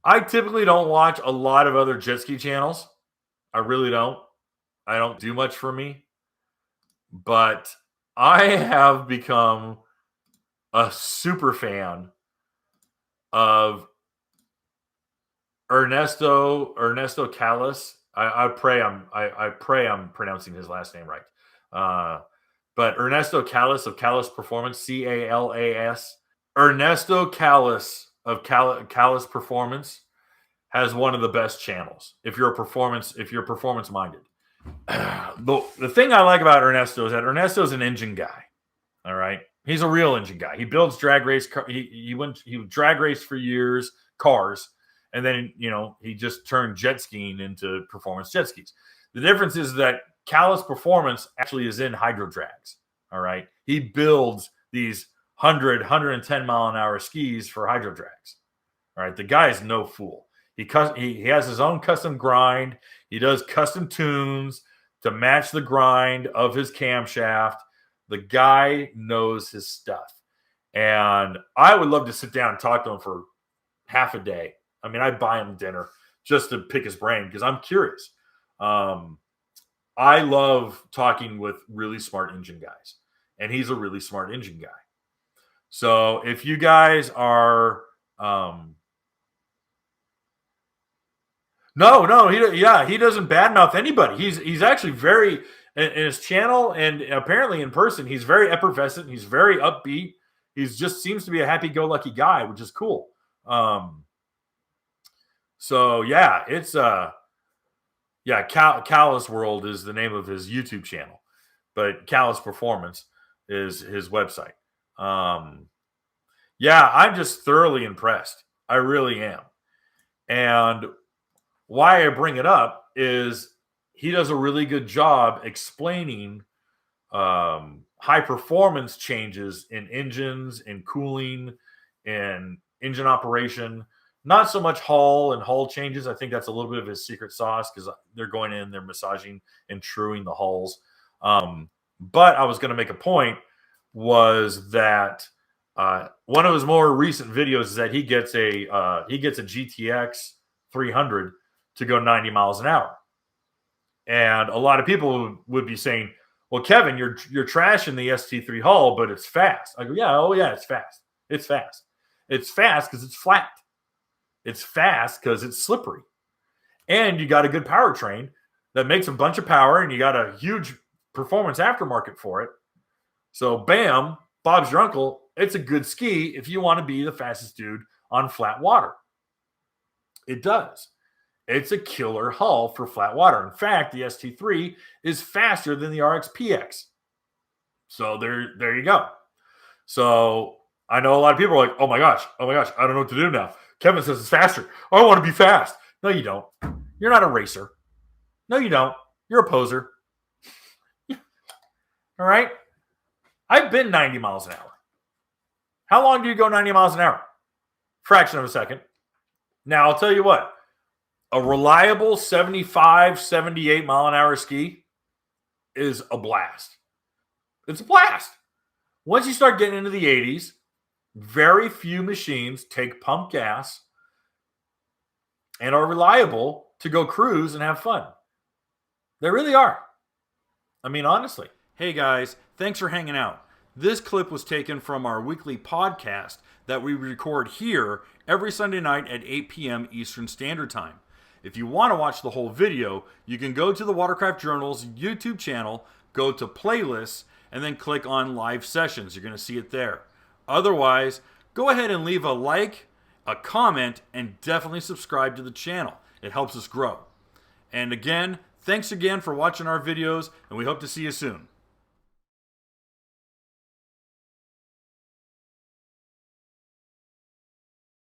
I typically don't watch a lot of other jet ski channels. I really don't. I don't do much for me. But I have become a super fan of Ernesto CALAS. I pray I'm pronouncing his last name right. But Ernesto CALAS of CALAS Performance, CALAS. Ernesto CALAS of CALAS Performance has one of the best channels if you're performance minded. The thing I like about Ernesto is that Ernesto is an engine guy. All right, he's a real engine guy. He builds drag race. He drag race for years, cars, and then he just turned jet skiing into performance jet skis. The difference is that CALAS Performance actually is in hydro drags. All right, he builds these 110 mile an hour skis for hydro drags. All right, the guy is no fool. He has his own custom grind. He does custom tunes to match the grind of his camshaft. The guy knows his stuff. And I would love to sit down and talk to him for half a day. I mean, I'd buy him dinner just to pick his brain because I'm curious. I love talking with really smart engine guys. And he's a really smart engine guy. So if you guys are... No, he doesn't badmouth anybody. He's actually very in his channel and apparently in person. He's very effervescent. He's very upbeat. He just seems to be a happy-go-lucky guy, which is cool. So yeah, it's CALAS World is the name of his YouTube channel, but CALAS Performance is his website. Yeah, I'm just thoroughly impressed. I really am, and why I bring it up is he does a really good job explaining high performance changes in engines, in cooling, in engine operation. Not so much hull changes. I think that's a little bit of his secret sauce because they're going in, they're massaging and truing the hulls. But I was going to make a point was that one of his more recent videos is that he gets a GTX 300 to go 90 miles an hour. And a lot of people would be saying, well, Kevin, you're trashing the ST3 hull, but it's fast. I go, yeah, it's fast. It's fast. It's fast because it's flat. It's fast because it's slippery. And you got a good powertrain that makes a bunch of power, and you got a huge performance aftermarket for it. So, bam, Bob's your uncle. It's a good ski if you want to be the fastest dude on flat water. It does. It's a killer hull for flat water. In fact, the ST3 is faster than the RX-PX. So there you go. So I know a lot of people are like, oh my gosh, I don't know what to do now. Kevin says it's faster. I want to be fast. No, you don't. You're not a racer. No, you don't. You're a poser. All right? I've been 90 miles an hour. How long do you go 90 miles an hour? Fraction of a second. Now, I'll tell you what. A reliable 75, 78 mile an hour ski is a blast. It's a blast. Once you start getting into the 80s, very few machines take pump gas and are reliable to go cruise and have fun. They really are. I mean, honestly. Hey guys, thanks for hanging out. This clip was taken from our weekly podcast that we record here every Sunday night at 8 p.m. Eastern Standard Time. If you want to watch the whole video, you can go to the Watercraft Journal's YouTube channel, go to playlists, and then click on live sessions. You're going to see it there. Otherwise, go ahead and leave a like, a comment, and definitely subscribe to the channel. It helps us grow. And again, thanks again for watching our videos, and we hope to see you soon.